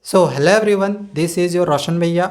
So hello everyone, this is your Roshan भैया।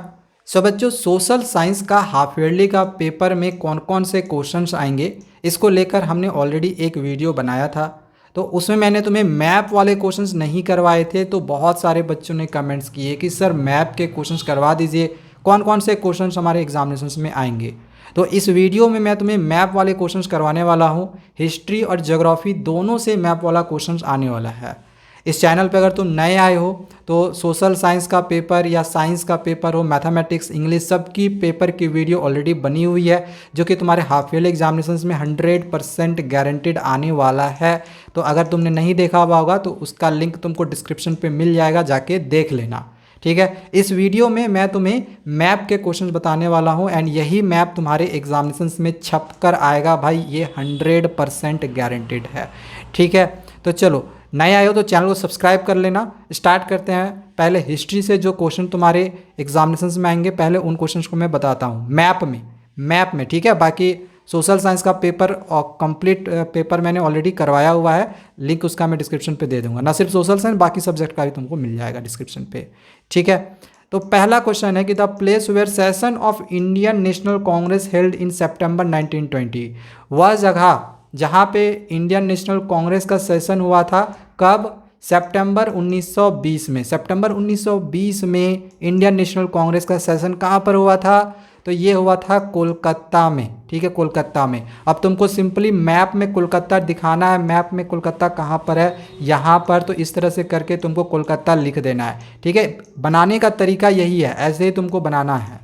So बच्चों, social science का हाफ ईयरली का पेपर में कौन कौन से क्वेश्चंस आएंगे इसको लेकर हमने ऑलरेडी एक वीडियो बनाया था। तो उसमें मैंने तुम्हें मैप वाले क्वेश्चंस नहीं करवाए थे, तो बहुत सारे बच्चों ने कमेंट्स किए कि सर मैप के क्वेश्चंस करवा दीजिए, कौन कौन से क्वेश्चंस हमारे एग्जामिनेशंस में आएंगे। तो इस वीडियो में मैं तुम्हें मैप वाले क्वेश्चंस करवाने वाला हूँ। हिस्ट्री और ज्योग्राफी दोनों से मैप वाला क्वेश्चंस आने वाला है। इस चैनल पे अगर तुम नए आए हो तो सोशल साइंस का पेपर या साइंस का पेपर हो, मैथमेटिक्स, इंग्लिश, सब की पेपर की वीडियो ऑलरेडी बनी हुई है जो कि तुम्हारे हाफ ईयरली एग्जामिनेशंस में 100% गारंटेड आने वाला है। तो अगर तुमने नहीं देखा हुआ होगा तो उसका लिंक तुमको डिस्क्रिप्शन पे मिल जाएगा, जाके देख लेना। ठीक है, इस वीडियो में मैं तुम्हें मैप के क्वेश्चंस बताने वाला हूं एंड यही मैप तुम्हारे एग्जामिनेशंस में छप कर आएगा भाई, ये 100% गारंटेड है। ठीक है, तो चलो, नए आए हो तो चैनल को सब्सक्राइब कर लेना। स्टार्ट करते हैं। पहले हिस्ट्री से जो क्वेश्चन तुम्हारे एग्जामिनेशंस में आएंगे, पहले उन क्वेश्चंस को मैं बताता हूँ मैप में। ठीक है, बाकी सोशल साइंस का पेपर और कंप्लीट पेपर मैंने ऑलरेडी करवाया हुआ है, लिंक उसका मैं डिस्क्रिप्शन पे दे दूंगा। ना सिर्फ सोशल साइंस, बाकी सब्जेक्ट का भी तुमको मिल जाएगा डिस्क्रिप्शन पे। ठीक है, तो पहला क्वेश्चन है कि the place where session of Indian national Congress held in September 1920, वह जगह जहाँ पे इंडियन नेशनल कांग्रेस का सेशन हुआ था, कब? सितंबर 1920 में। सितंबर 1920 में इंडियन नेशनल कांग्रेस का सेशन कहाँ पर हुआ था? तो ये हुआ था कोलकाता में। ठीक है, कोलकाता में। अब तुमको सिंपली मैप में कोलकाता दिखाना है। मैप में कोलकाता कहाँ पर है? यहाँ पर। तो इस तरह से करके तुमको कोलकाता लिख देना है। ठीक है, बनाने का तरीका यही है, ऐसे ही तुमको बनाना है।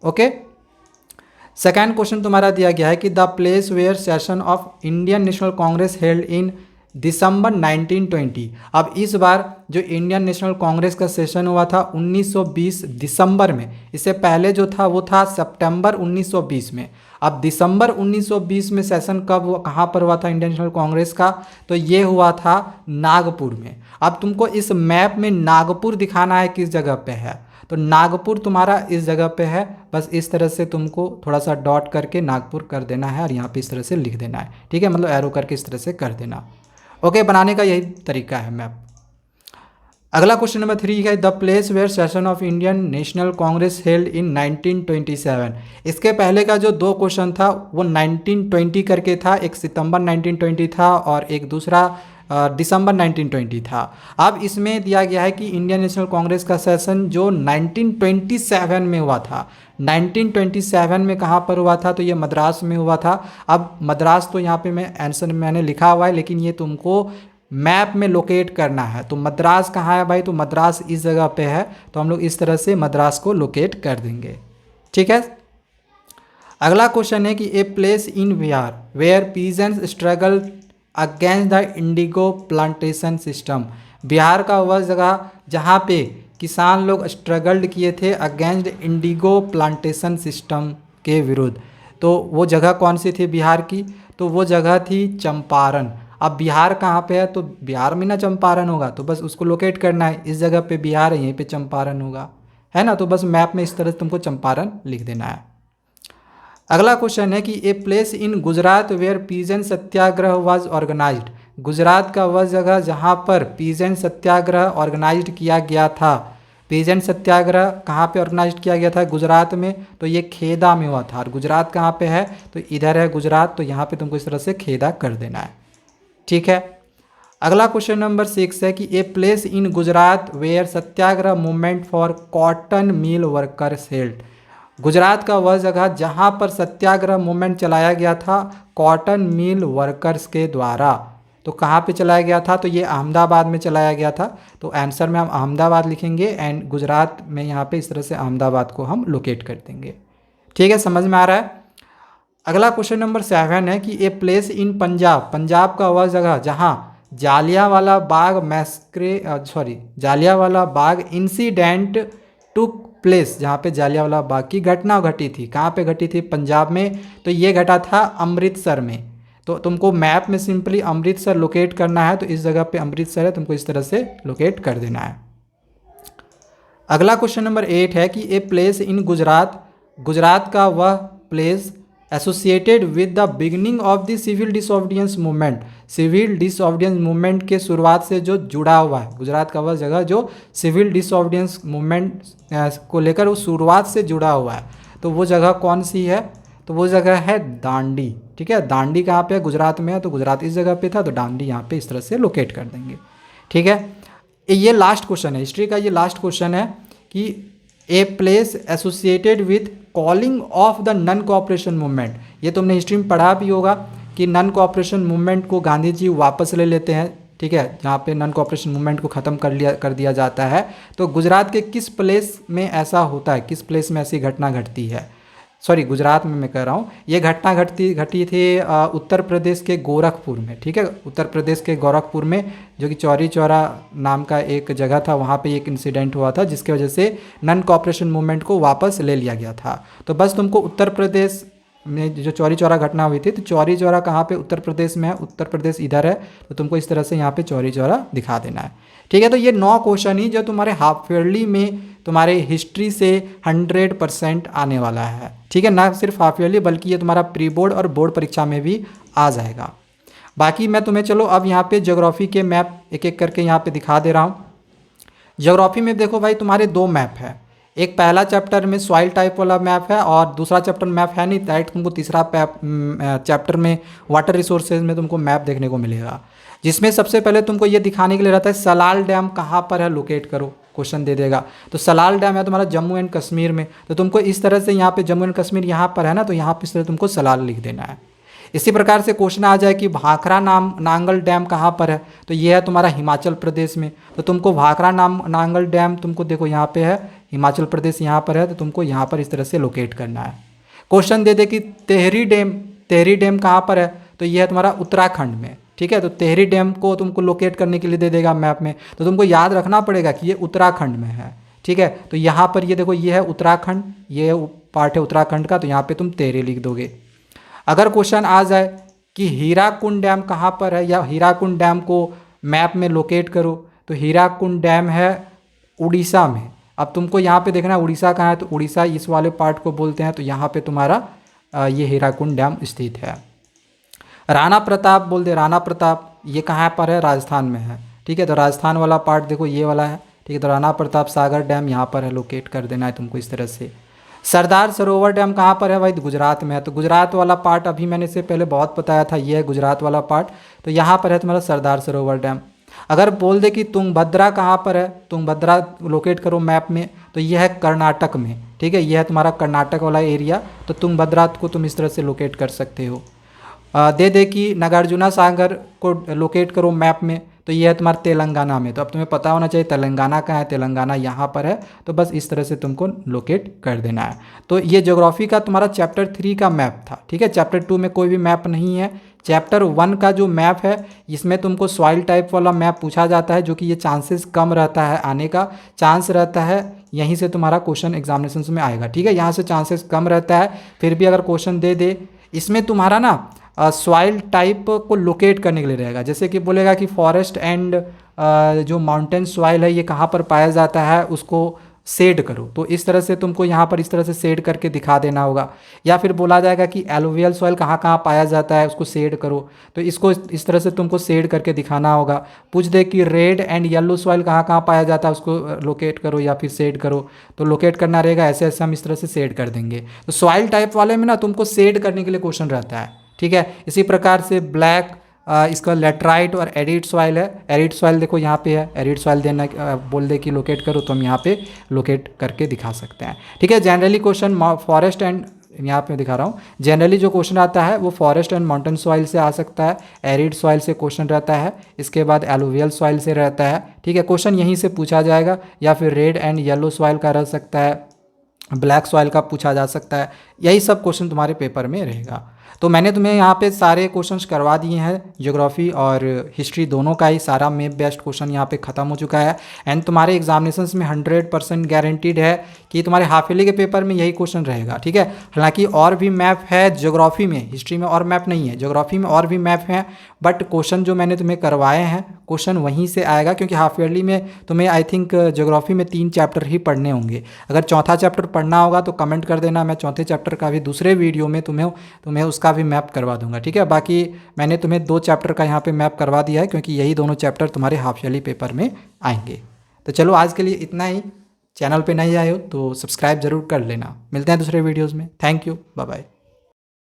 ओके, सेकेंड क्वेश्चन तुम्हारा दिया गया है कि the place where session of Indian national Congress held in December 1920। अब इस बार जो इंडियन नेशनल कांग्रेस का सेशन हुआ था 1920 दिसंबर में, इससे पहले जो था वो था सितंबर 1920 में। अब दिसंबर 1920 में सेशन कब, कहाँ पर हुआ था इंडियन नेशनल कांग्रेस का? तो ये हुआ था नागपुर में। अब तुमको इस मैप में नागपुर दिखाना है किस जगह पे है, तो नागपुर तुम्हारा इस जगह पे है। बस इस तरह से तुमको थोड़ा सा डॉट करके नागपुर कर देना है और यहाँ पे इस तरह से लिख देना है। ठीक है, मतलब एरो करके इस तरह से कर देना। ओके, बनाने का यही तरीका है मैप। अगला क्वेश्चन नंबर 3 है the place where session of Indian national Congress held in 1927। इसके पहले का जो दो क्वेश्चन था वो 1920 करके था, एक सितंबर 1920 था और एक दूसरा दिसंबर 1920 था। अब इसमें दिया गया है कि इंडियन नेशनल कांग्रेस का सेशन जो 1927 में हुआ था, 1927 में कहाँ पर हुआ था? तो ये मद्रास में हुआ था। अब मद्रास तो यहाँ पे मैं आंसर मैंने लिखा हुआ है, लेकिन ये तुमको मैप में लोकेट करना है। तो मद्रास कहाँ है भाई? तो मद्रास इस जगह पे है, तो हम लोग इस तरह से मद्रास को लोकेट कर देंगे। ठीक है, अगला क्वेश्चन है कि a place in Bihar where peasants struggle against the indigo plantation system. Bihar का वह जगह जहाँ पे किसान लोग स्ट्रगल्ड किए थे अगेंस्ट इंडिगो प्लांटेशन सिस्टम के विरुद्ध। तो वो जगह कौन सी थी बिहार की? तो वो जगह थी चंपारण। अब बिहार कहाँ पे है? तो बिहार में ना चंपारण होगा, तो बस उसको लोकेट करना है। इस जगह पे बिहार है, यहीं पे चंपारण होगा, है ना। तो बस मैप में इस तरह से तुमको चंपारण लिख देना है। अगला क्वेश्चन है कि a place in Gujarat where peasant satyagraha was organised. Gujarat का वह जगह जहाँ पर पीजेंट सत्याग्रह ऑर्गेनाइज्ड किया गया था। पीजेंट सत्याग्रह कहाँ पे ऑर्गेनाइज्ड किया गया था? गुजरात में। तो ये खेदा में हुआ था। और गुजरात कहाँ पे है? तो इधर है गुजरात, तो यहाँ पे तुमको इस तरह से खेदा कर देना है। ठीक है, अगला क्वेश्चन नंबर 6 है कि a place in Gujarat where satyagraha movement for cotton mill workers held. Gujarat का वह जगह जहाँ पर सत्याग्रह मूवमेंट चलाया गया था कॉटन मिल वर्कर्स के द्वारा। तो कहाँ पे चलाया गया था? तो ये अहमदाबाद में चलाया गया था। तो आंसर में हम अहमदाबाद लिखेंगे एंड गुजरात में यहाँ पे इस तरह से अहमदाबाद को हम लोकेट कर देंगे। ठीक है, समझ में आ रहा है। अगला क्वेश्चन नंबर 7 है कि ए प्लेस इन पंजाब। पंजाब का वह जगह जहाँ Jallianwala Bagh incident took place, जहाँ पे जालियांवाला बाग की घटना घटी थी। कहाँ पे घटी थी? पंजाब में। तो ये घटा था अमृतसर में। तो तुमको मैप में सिंपली अमृतसर लोकेट करना है। तो इस जगह पे अमृतसर है, तुमको इस तरह से लोकेट कर देना है। अगला क्वेश्चन नंबर 8 है कि a place in Gujarat. Gujarat का वह place associated with the beginning of the civil disobedience movement, civil disobedience movement के शुरुआत से जो जुड़ा हुआ है, गुजरात का वह जगह जो सिविल डिसऑबीडियंस मूवमेंट को लेकर वो शुरुआत से जुड़ा हुआ है, तो वो जगह कौन सी है? तो वो जगह है दांडी। ठीक है, दांडी कहाँ पे है? गुजरात में है, तो गुजरात इस जगह पे था, तो दांडी यहाँ पे इस तरह से लोकेट कर देंगे। ठीक है, ये लास्ट क्वेश्चन है हिस्ट्री का, ये लास्ट क्वेश्चन है कि a place associated with calling of the non cooperation movement. ये तुमने हिस्ट्री में पढ़ा भी होगा कि नन कोऑपरेशन मूवमेंट को गांधी जी वापस ले लेते हैं। ठीक है, जहाँ पे नन कोऑपरेशन मूवमेंट को ख़त्म कर दिया जाता है। तो गुजरात के किस प्लेस में ऐसा होता है, किस प्लेस में ऐसी घटना घटती है? सॉरी, गुजरात में मैं कह रहा हूँ। ये घटना घटी थी उत्तर प्रदेश के गोरखपुर में। ठीक है, उत्तर प्रदेश के गोरखपुर में, जो कि चौरी चौरा नाम का एक जगह था, वहाँ पे एक इंसिडेंट हुआ था जिसकी वजह से नन कोऑपरेशन मूवमेंट को वापस ले लिया गया था। तो बस तुमको उत्तर प्रदेश में जो चौरी चौरा घटना हुई थी, तो चौरी चौरा कहाँ पे? उत्तर प्रदेश में है, उत्तर प्रदेश इधर है, तो तुमको इस तरह से यहाँ पे चौरी चौरा दिखा देना है। ठीक है, तो ये 9 क्वेश्चन ही जो तुम्हारे हाफ ईयरली में तुम्हारे हिस्ट्री से 100% आने वाला है। ठीक है, ना सिर्फ हाफ ईयरली बल्कि ये तुम्हारा प्री बोर्ड और बोर्ड परीक्षा में भी आ जाएगा। बाकी मैं तुम्हें चलो अब यहाँ पे ज्योग्राफी के मैप एक एक करके यहाँ पे दिखा दे रहा हूँ। ज्योग्राफी में देखो भाई, तुम्हारे 2 मैप है। एक पहला चैप्टर में सॉइल टाइप वाला मैप है और दूसरा चैप्टर मैप है नहीं, डायरेक्ट तुमको तीसरा चैप्टर में वाटर रिसोर्सेज में तुमको मैप देखने को मिलेगा, जिसमें सबसे पहले तुमको ये दिखाने के लिए रहता है सलाल डैम कहाँ पर है, लोकेट करो, क्वेश्चन दे देगा। तो सलाल डैम है तुम्हारा जम्मू एंड कश्मीर में, तो तुमको इस तरह से यहाँ पे जम्मू एंड कश्मीर यहाँ पर है ना, तो यहाँ पे इस तरह तुमको सलाल लिख देना है। इसी प्रकार से क्वेश्चन आ जाए कि भाखरा नांगल डैम कहाँ पर है, तो ये है तुम्हारा हिमाचल प्रदेश में, तो तुमको भाखरा नांगल डैम तुमको देखो यहाँ पे है, हिमाचल प्रदेश यहाँ पर है, तो तुमको यहाँ पर इस तरह से लोकेट करना है। क्वेश्चन दे दे कि तेहरी डैम कहाँ पर है, तो ये है तुम्हारा उत्तराखंड में। ठीक है, तो तेहरी डैम को तुमको लोकेट करने के लिए दे देगा मैप में, तो तुमको याद रखना पड़ेगा कि ये उत्तराखंड में है। ठीक है, तो यहाँ पर ये देखो, ये है उत्तराखंड, ये पार्ट है उत्तराखंड का, तो यहाँ पे तुम तेहरी लिख दोगे। अगर क्वेश्चन आ जाए कि हीराकुंड डैम कहाँ पर है, या हीराकुंड डैम को मैप में लोकेट करो, तो हीराकुंड डैम है उड़ीसा में। अब तुमको यहाँ पे देखना उड़ीसा कहाँ है, तो उड़ीसा इस वाले पार्ट को बोलते हैं, तो यहाँ पे तुम्हारा ये हीराकुंड डैम स्थित है। राणा प्रताप बोल दे, राणा प्रताप ये कहाँ पर है? राजस्थान में है। ठीक है, तो राजस्थान वाला पार्ट देखो ये वाला है। ठीक है, तो राणा प्रताप सागर डैम यहाँ पर है, लोकेट कर देना है तुमको इस तरह से। सरदार सरोवर डैम कहाँ पर है भाई? तो गुजरात में है, तो गुजरात वाला पार्ट अभी मैंने इससे पहले बहुत बताया था, ये है गुजरात वाला पार्ट, तो यहाँ पर है तुम्हारा सरदार सरोवर डैम। अगर बोल दे कि तुंगभद्रा कहाँ पर है, तुंगभद्रा लोकेट करो मैप में, तो ये है कर्नाटक में। ठीक है, ये है तुम्हारा कर्नाटक वाला एरिया, तो तुंगभद्रा को तुम इस तरह से लोकेट कर सकते हो। दे दे कि नागार्जुना सागर को लोकेट करो मैप में, तो ये है तुम्हारा तेलंगाना में। तो अब तुम्हें पता होना चाहिए तेलंगाना कहाँ है, तेलंगाना यहाँ पर है, तो बस इस तरह से तुमको लोकेट कर देना है। तो ये ज्योग्राफी का तुम्हारा चैप्टर 3 का मैप था। ठीक है, चैप्टर 2 में कोई भी मैप नहीं है। चैप्टर 1 का जो मैप है, इसमें तुमको सॉइल टाइप वाला मैप पूछा जाता है, जो कि ये चांसेस कम रहता है, आने का चांस रहता है, यहीं से तुम्हारा क्वेश्चन एग्जामिनेशन में आएगा। ठीक है, यहाँ से चांसेस कम रहता है, फिर भी अगर क्वेश्चन दे दे, इसमें तुम्हारा ना सॉइल टाइप को लोकेट करने के लिए रहेगा। जैसे कि बोलेगा कि फॉरेस्ट एंड जो माउंटेन सॉइल है ये कहाँ पर पाया जाता है, उसको शेड करो, तो इस तरह से तुमको यहाँ पर इस तरह से शेड करके दिखा देना होगा। या फिर बोला जाएगा कि एलुवियल सॉइल कहाँ कहाँ पाया जाता है, उसको शेड करो, तो इसको इस तरह से तुमको शेड करके दिखाना होगा। पूछ दे कि रेड एंड येलो सॉइल कहाँ कहाँ पाया जाता है, उसको लोकेट करो या फिर शेड करो, तो लोकेट करना रहेगा, ऐसे ऐसे हम इस तरह से शेड कर देंगे। तो सॉइल टाइप वाले में ना तुमको शेड करने के लिए क्वेश्चन रहता है। ठीक है, इसी प्रकार से ब्लैक इसका लेटराइट और एरिड सॉइल है। एरिड सॉइल देखो यहाँ पे है, एरिड सॉइल देना बोल दे कि लोकेट करो, तो हम यहाँ पे लोकेट करके दिखा सकते हैं। ठीक है, जनरली क्वेश्चन फॉरेस्ट एंड, यहाँ पे दिखा रहा हूँ, जनरली जो क्वेश्चन आता है वो फॉरेस्ट एंड माउंटेन सॉइल से आ सकता है, एरिड सॉइल से क्वेश्चन रहता है, इसके बाद एलुवियल सॉइल से रहता है। ठीक है, क्वेश्चन यहीं से पूछा जाएगा, या फिर रेड एंड येलो सॉइल का रह सकता है, ब्लैक सॉइल का पूछा जा सकता है, यही सब क्वेश्चन तुम्हारे पेपर में रहेगा। तो मैंने तुम्हें यहाँ पे सारे क्वेश्चंस करवा दिए हैं, ज्योग्राफी और हिस्ट्री दोनों का ही सारा मैप बेस्ड क्वेश्चन यहाँ पे ख़त्म हो चुका है। एंड तुम्हारे एग्जामिनेशंस में 100% गारंटीड है कि तुम्हारे हाफ ईयरली के पेपर में यही क्वेश्चन रहेगा, ठीक है। हालांकि और भी मैप है ज्योग्राफी में, हिस्ट्री में और मैप नहीं है, ज्योग्राफी में और भी मैप हैं, बट क्वेश्चन जो मैंने तुम्हें करवाए हैं क्वेश्चन वहीं से आएगा, क्योंकि हाफ ईयरली में तुम्हें आई थिंक ज्योग्राफी में 3 चैप्टर ही पढ़ने होंगे। अगर चौथा चैप्टर पढ़ना होगा तो कमेंट कर देना, मैं चौथे चैप्टर का भी दूसरे वीडियो में तुम्हें उसका भी मैप करवा दूंगा, ठीक है। बाकी मैंने तुम्हें 2 चैप्टर का यहाँ पे मैप करवा दिया है, क्योंकि यही दोनों चैप्टर तुम्हारे हाफ ईयरली पेपर में आएंगे। तो चलो आज के लिए इतना ही। चैनल पे नहीं आए हो तो सब्सक्राइब जरूर कर लेना। मिलते हैं दूसरे वीडियोज़ में। Thank you, bye bye.